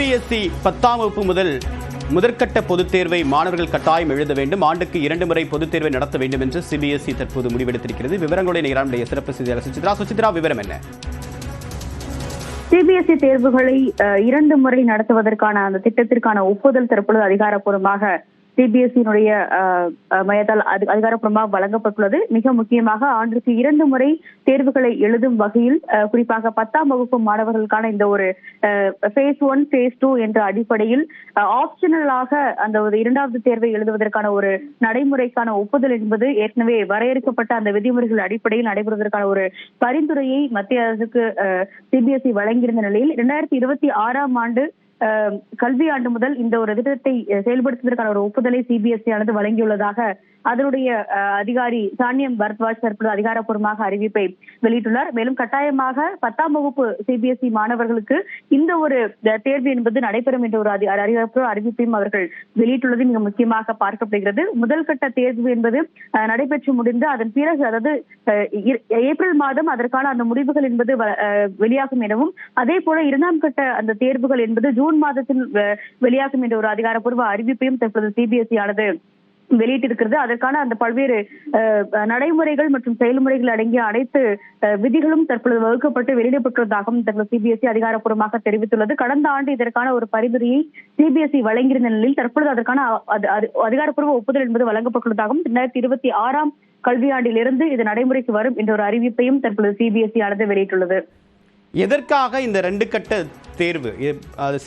CBSE 10ஆம் வகுப்பு முதல் முதற்கட்ட பொதுத் தேர்வை மாணவர்கள் கட்டாயம் எழுத வேண்டும். ஆண்டுக்கு 2 முறை பொதுத் தேர்வை நடத்த வேண்டும் என்று சிபிஎஸ்இ தற்போது முடிவெடுத்திருக்கிறது. விவரங்களுடைய நம்முடைய சிறப்பு செய்தியாளர் சுசித்ரா, விவரம் என்ன? சிபிஎஸ்இ தேர்வுகளை 2 முறை நடத்துவதற்கான அந்த திட்டத்திற்கான ஒப்புதல் தற்பொழுது அதிகாரப்பூர்வமாக சிபிஎஸ்இனுடைய மையத்தால் அதிகாரப்பூர்வமாக வழங்கப்பட்டுள்ளது. மிக முக்கியமாக ஆண்டுக்கு 2 முறை தேர்வுகளை எழுதும் வகையில் குறிப்பாக 10ஆம் வகுப்பு மாணவர்களுக்கான இந்த ஒரு phase 1, phase 2 என்ற அடிப்படையில் ஆப்ஷனலாக அந்த ஒரு 2வது தேர்வை எழுதுவதற்கான ஒரு நடைமுறைக்கான ஒப்புதல் என்பது ஏற்கனவே வரையறுக்கப்பட்ட அந்த விதிமுறைகள் அடிப்படையில் நடைபெறுவதற்கான ஒரு பரிந்துரையை மத்திய அரசுக்கு சிபிஎஸ்இ வழங்கியிருந்த நிலையில் 2026ஆம் ஆண்டு கல்வி ஆண்டு முதல் இந்த ஒரு திட்டத்தை செயல்படுத்துவதற்கான ஒரு ஒப்புதலை சிபிஎஸ்இ ஆனது வழங்கியுள்ளதாக அதனுடைய அதிகாரி சானியம் பரத்வாஜ் தற்போது அதிகாரப்பூர்வமாக அறிவிப்பை வெளியிட்டுள்ளார். மேலும் கட்டாயமாக 10ஆம் வகுப்பு சிபிஎஸ்இ மாணவர்களுக்கு இந்த ஒரு தேர்வு என்பது நடைபெறும் என்ற ஒரு அதிகாரப்பூர்வ அறிவிப்பையும் அவர்கள் வெளியிட்டுள்ளது மிக முக்கியமாக பார்க்கப்படுகிறது. முதல் கட்ட தேர்வு என்பது நடைபெற்று முடிந்து அதன் பிறகு, அதாவது ஏப்ரல் மாதம் அதற்கான அந்த முடிவுகள் என்பது வெளியாகும் எனவும், அதே போல 2ஆம் கட்ட அந்த தேர்வுகள் என்பது ஜூன் மாதத்தில் வெளியாகும் என்ற ஒரு அதிகாரப்பூர்வ அறிவிப்பையும் தற்போது சிபிஎஸ்இ ஆனது வெளியிட்டிருக்கிறது. அதற்கான அந்த பல்வேறு நடைமுறைகள் மற்றும் செயல்முறைகள் அடங்கிய அனைத்து விதிகளும் தற்பொழுது வகுக்கப்பட்டு வெளியிடப்பட்டுள்ளதாகவும் தற்போது சிபிஎஸ்இ அதிகாரப்பூர்வமாக தெரிவித்துள்ளது. கடந்த ஆண்டு இதற்கான ஒரு பரிந்துரையை சிபிஎஸ்இ வழங்கியிருந்த நிலையில் தற்பொழுது அதற்கான அதிகாரப்பூர்வ ஒப்புதல் என்பது வழங்கப்பட்டுள்ளதாகவும் 2026ஆம் கல்வியாண்டிலிருந்து இது நடைமுறைக்கு வரும் என்ற ஒரு அறிவிப்பையும் தற்பொழுது சிபிஎஸ்இ ஆனது வெளியிட்டுள்ளது. எதற்காக இந்த 2 கட்ட தேர்வு?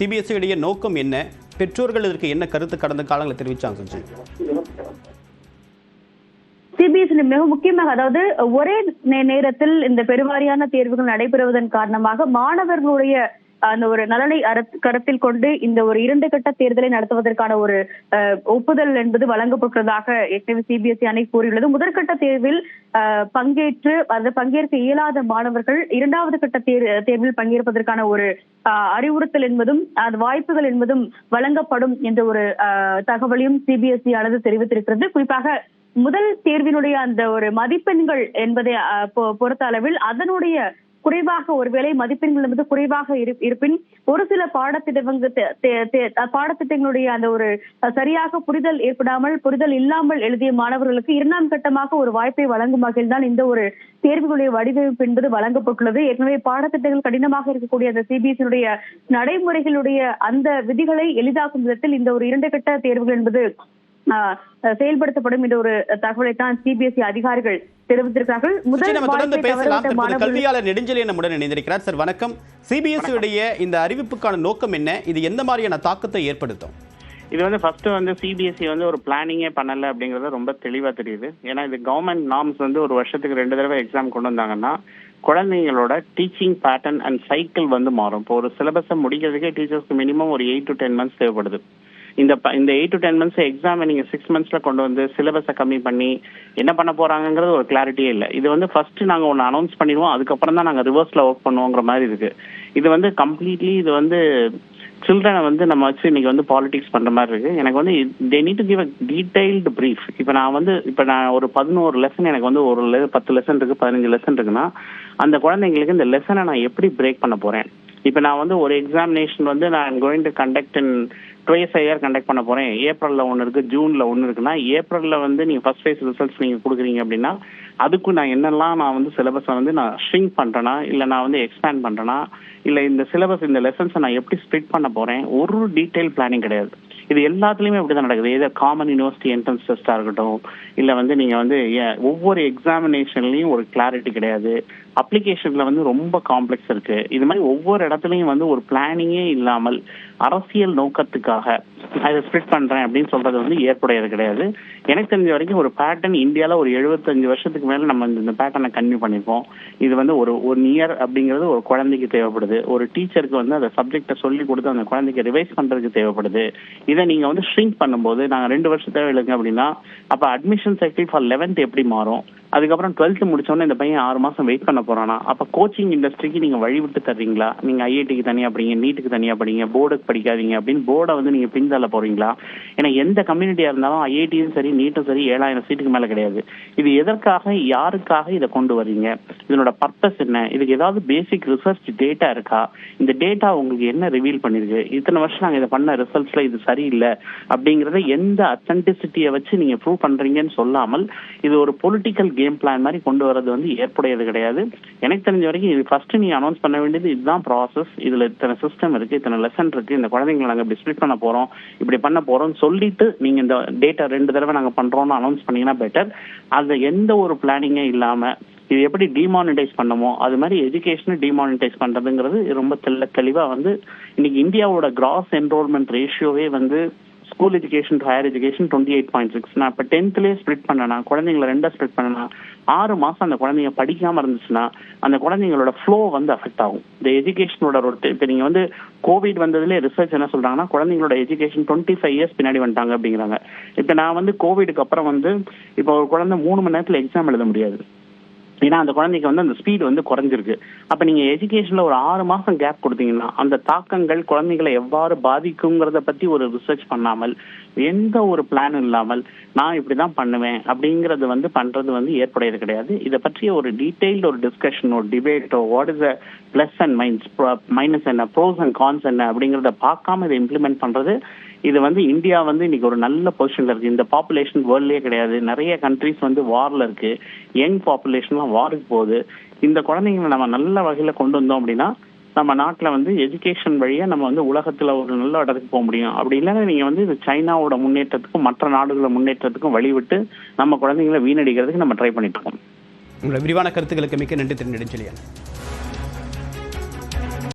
சிபிஎஸ்இ உடைய நோக்கம் என்ன? பெற்றோர்கள் இதற்கு என்ன கருத்து கடந்த காலங்களில் தெரிவிச்சாங்க? சிபிஎஸ்இ மிக முக்கியமாக, அதாவது ஒரே நேரத்தில் இந்த பெருவாரியான தேர்வுகள் நடைபெறுவதன் காரணமாக மாணவர்களுடைய அந்த ஒரு நலனை கருத்தில் கொண்டு இந்த ஒரு 2 கட்ட தேர்தலை நடத்துவதற்கான ஒரு ஒப்புதல் என்பது வழங்கப்பட்டதாக ஏற்கனவே சிபிஎஸ்இ அணை கூறியுள்ளது. முதற்கட்ட தேர்வில் பங்கேற்க இயலாத மாணவர்கள் 2வது கட்ட தேர்வில் பங்கேற்பதற்கான ஒரு அறிவுறுத்தல் என்பதும் அது வாய்ப்புகள் என்பதும் வழங்கப்படும் என்ற ஒரு தகவலையும் சிபிஎஸ்இ ஆனது தெரிவித்திருக்கிறது. குறிப்பாக முதல் தேர்வினுடைய அந்த ஒரு மதிப்பெண்கள் என்பதை பொறுத்த அளவில் அதனுடைய குறைவாக, ஒருவேளை மதிப்பெண்கள் என்பது குறைவாக இருப்பின் ஒரு சில பாடத்திட்டங்களுடைய அந்த ஒரு சரியாக புரிதல் இல்லாமல் எழுதிய மாணவர்களுக்கு 2ஆம் கட்டமாக ஒரு வாய்ப்பை வழங்கும் வகையில் தான் இந்த ஒரு தேர்வுகளுடைய வடிவமைப்பு என்பது வழங்கப்பட்டுள்ளது. ஏற்கனவே பாடத்திட்டங்கள் கடினமாக இருக்கக்கூடிய அந்த சிபிஎஸ்இ நடைமுறைகளுடைய அந்த விதிகளை எளிதாக்கும் விதத்தில் இந்த ஒரு 2 கட்ட தேர்வுகள் என்பது செயல்படுத்தப்படும் என்ற ஒரு தகவலை தான் சிபிஎஸ்இ அதிகாரிகள் தெரிவித்திருக்கிறார்கள். கல்வியாளர் நெடுஞ்செழியன் நம்முடன் இணைந்திருக்கிறார். சார் வணக்கம். சிபிஎஸ்இ உடைய இந்த அறிவிப்புக்கான நோக்கம் என்ன? இது எந்த மாதிரியான தாக்கத்தை ஏற்படுத்தும்? இது ஃபர்ஸ்ட் சிபிஎஸ்இ ஒரு பிளானிங்கே பண்ணல அப்படிங்கறது ரொம்ப தெளிவா தெரியுது. ஏன்னா இது கவர்மெண்ட் நார்ம்ஸ் ஒரு வருஷத்துக்கு 2 தடவை எக்ஸாம் கொண்டு வந்தாங்கன்னா குழந்தைங்களோட டீச்சிங் பேட்டர்ன் அண்ட் சைக்கிள் மாறும். இப்போ ஒரு சிலபஸை முடிக்கிறதுக்கே டீச்சர்ஸ்க்கு மினிமம் ஒரு 8 to 10 months தேவைப்படுது. இந்த 8 to 10 months எக்ஸாம் நீங்க 6 monthsல கொண்டு வந்து சிலபஸை கம்மி பண்ணி என்ன பண்ண போறாங்கிறது ஒரு கிளாரிட்டியே இல்லை. இது ஃபர்ஸ்ட் நாங்க ஒன்னு அனௌன்ஸ் பண்ணிடுவோம், அதுக்கப்புறம் தான் நாங்க ரிவர்ஸ்ல ஒர்க் பண்ணுவோங்கிற மாதிரி இருக்கு. இது கம்ப்ளீட்லி சில்ட்ரனை நம்ம வச்சு இன்னைக்கு பாலிடிக்ஸ் பண்ற மாதிரி இருக்கு. எனக்கு they need to give a detailed brief. இப்போ நான் ஒரு 11 லெசன், எனக்கு ஒரு 10 லெசன் இருக்கு, 15 லெசன் இருக்குன்னா அந்த குழந்தைங்களுக்கு இந்த லெசனை நான் எப்படி பிரேக் பண்ண போறேன். இப்போ நான் ஒரு எக்ஸாமினேஷன் நான் going to conduct in twice a year conduct பண்ண போறேன். ஏப்ரல்ல ஒன்று இருக்கு, ஜூன்ல ஒன்று இருக்குன்னா ஏப்ரல்ல நீங்க ஃபர்ஸ்ட் ஃபேஸ் ரிசல்ட்ஸ் நீங்க கொடுக்குறீங்க அப்படின்னா அதுக்கு நான் என்னெல்லாம் நான் சிலபஸை நான் ஷ்ரிங்க் பண்றேனா, இல்லை நான் எக்ஸ்பேண்ட் பண்றேனா, இல்லை இந்த சிலபஸ் இந்த லெசன்ஸை நான் எப்படி ஸ்ப்ளிட் பண்ண போறேன், ஒரு டீடைல் பிளானிங் கிடையாது. இது எல்லாத்துலயுமே அப்படிதான் நடக்குது. ஏதோ காமன் யூனிவர்சிட்டி என்ட்ரன்ஸ் டெஸ்டா இருக்கட்டும், இல்ல நீங்க ஒவ்வொரு எக்ஸாமினேஷன்லயும் ஒரு கிளாரிட்டி கிடையாது. அப்ளிகேஷன்ல ரொம்ப காம்ப்ளெக்ஸ் இருக்கு. இது மாதிரி ஒவ்வொரு இடத்துலயும் ஒரு பிளானிங்கே இல்லாமல் அரசியல் நோக்கத்துக்காக அதை ஸ்ப்ளிட் பண்றேன் அப்படின்னு சொல்றது ஏற்புடையது கிடையாது. எனக்கு தெரிஞ்ச வரைக்கும் ஒரு பேட்டர்ன் இந்தியால ஒரு 75 வருஷத்துக்கு மேல நம்ம இந்த பேட்டர்னை கன்டினியூ பண்ணிருப்போம். இது ஒரு 1 year அப்படிங்கிறது ஒரு குழந்தைக்கு தேவைப்படுது. ஒரு டீச்சருக்கு அந்த சப்ஜெக்டை சொல்லி கொடுத்து அந்த குழந்தைக்கு ரிவைஸ் பண்றதுக்கு தேவைப்படுது. இதை நீங்க ஷ்ரிங்க் பண்ணும்போது நாங்க 2 வருஷம் தேவை இல்லைங்க அப்படின்னா அப்ப அட்மிஷன் சைக்கிள் ஃபார் 11th எப்படி மாறும், அதுக்கப்புறம் 12th முடிச்சோடனே இந்த பையன் 6 மாசம் வெயிட் பண்ண போறானா? அப்ப கோச்சிங் இண்டஸ்ட்ரிக்கு நீங்க வழி விட்டு தர்றீங்களா? நீங்க ஐஐடிக்கு தனியா படிங்க, நீட்டுக்கு தனியா படிங்க, போர்டுக்கு படிக்காதீங்க அப்படின்னு போர்டை வந்து நீங்க பின்தள்ள போறீங்களா? ஏன்னா எந்த கம்யூனிட்டியா இருந்தாலும் ஐஐடியும் சரி நீட்டும் சரி 7000 சீட்டுக்கு மேல கிடையாது. இது எதற்காக, யாருக்காக இதை கொண்டு வர்றீங்க? இதனோட பர்பஸ் என்ன? இதுக்கு ஏதாவது பேசிக் ரிசர்ச் டேட்டா இருக்கா? இந்த டேட்டா உங்களுக்கு என்ன ரிவீல் பண்ணிருக்கு? இத்தனை வருஷம் நாங்க இதை பண்ண ரிசல்ட்ஸ்ல இது சரியில்லை அப்படிங்கறத எந்த அத்தன்டிசிட்டியை வச்சு நீங்க ப்ரூவ் பண்றீங்கன்னு சொல்லாமல் இது ஒரு பொலிட்டிக்கல் கேம் பிளான் மாதிரி கொண்டு வரது வந்து ஏற்புடையது கிடையாது. எனக்கு தெரிஞ்ச வரைக்கும் இது ஃபர்ஸ்ட் நீ அனௌன்ஸ் பண்ண வேண்டியது இதுதான் ப்ராசஸ். இதுல இத்தனை சிஸ்டம் இருக்கு, இத்தனை லெசன் இருக்கு, இந்த குழந்தைங்களை நாங்க இப்படி ஸ்பிளிட் பண்ண போறோம், இப்படி பண்ண போறோம்னு சொல்லிட்டு நீங்க இந்த டேட்டா 2 தடவை நாங்க பண்றோம்னு அனௌன்ஸ் பண்ணீங்கன்னா பெட்டர். அது எந்த ஒரு பிளானிங்கே இல்லாம இது எப்படி டிமானிட்டைஸ் பண்ணமோ அது மாதிரி எஜுகேஷனை டிமானிட்டைஸ் பண்றதுங்கிறது ரொம்ப தெளிவா வந்து இன்னைக்கு இந்தியாவோட கிராஸ் என்ரோல்மெண்ட் ரேஷியோவே வந்து school education to higher education 28.6. நான் இப்போ 10th ஸ்பிளிட் பண்ணனா, குழந்தைங்களை 2 ஸ்பிளிட் பண்ணனா, 6 மாசம் அந்த குழந்தைங்க படிக்காம இருந்துச்சுன்னா அந்த குழந்தைங்களோட ஃப்ளோ வந்து அஃபெக்ட் ஆகும். இந்த எஜுகேஷனோட ஒரு இப்போ நீங்க வந்து கோவிட் வந்ததுல ரிசர்ச் என்ன சொல்றாங்கன்னா குழந்தைங்களோட எஜுகேஷன் 25 இயர்ஸ் பின்னாடி வந்துட்டாங்க அப்படிங்கிறாங்க. இப்போ நான் வந்து கோவிடுக்கு அப்புறம் வந்து இப்போ ஒரு குழந்தை 3 மணி நேரத்தில் எக்ஸாம் எழுத முடியாது. ஏன்னா அந்த குழந்தைக்கு வந்து அந்த ஸ்பீடு வந்து குறைஞ்சிருக்கு. அப்ப நீங்க எஜுகேஷன்ல ஒரு 6 மாசம் கேப் கொடுத்தீங்கன்னா அந்த தாக்கங்கள் குழந்தைகளை எவ்வாறு பாதிக்குங்கிறத பத்தி ஒரு ரிசர்ச் பண்ணாமல் எந்த ஒரு பிளான் இல்லாமல் நான் இப்படிதான் பண்ணுவேன் அப்படிங்கறது வந்து பண்றது வந்து ஏற்புடையது கிடையாது. இதை பற்றிய ஒரு டீடைல்டு ஒரு டிஸ்கஷனோ டிபேட்டோ what is a plus and minus என்ன, ப்ரோஸ் அண்ட் கான்ஸ் என்ன அப்படிங்கறத பார்க்காம இதை இம்ப்ளிமெண்ட் பண்றது இது வந்து இந்தியா வந்து இன்னைக்கு ஒரு நல்ல பொசிஷன்ல இருக்கு. இந்த பாப்புலேஷன் வேர்ல்ட்லயே கிடையாது. நிறைய கண்ட்ரிஸ் வந்து வார்ல இருக்கு, யங் பாப்புலேஷன்லாம் வாருக்கு போகுது. இந்த குழந்தைங்களை நம்ம நல்ல வகையில கொண்டு வந்தோம் அப்படின்னா நம்ம நாட்டில் வந்து எஜுகேஷன் வழியா நம்ம வந்து உலகத்துல ஒரு நல்ல இடத்துக்கு போக முடியும். அப்படி இல்லைன்னா நீங்க வந்து சைனாவோட முன்னேற்றத்துக்கும் மற்ற நாடுகளோட முன்னேற்றத்துக்கும் வழிவிட்டு நம்ம குழந்தைங்களை வீணடிக்கிறதுக்கு நம்ம ட்ரை பண்ணிட்டு இருக்கோம். உங்களோட விரிவான கருத்துக்களுக்கு மிக்க நன்றி திரு நெடுஞ்செழியன்.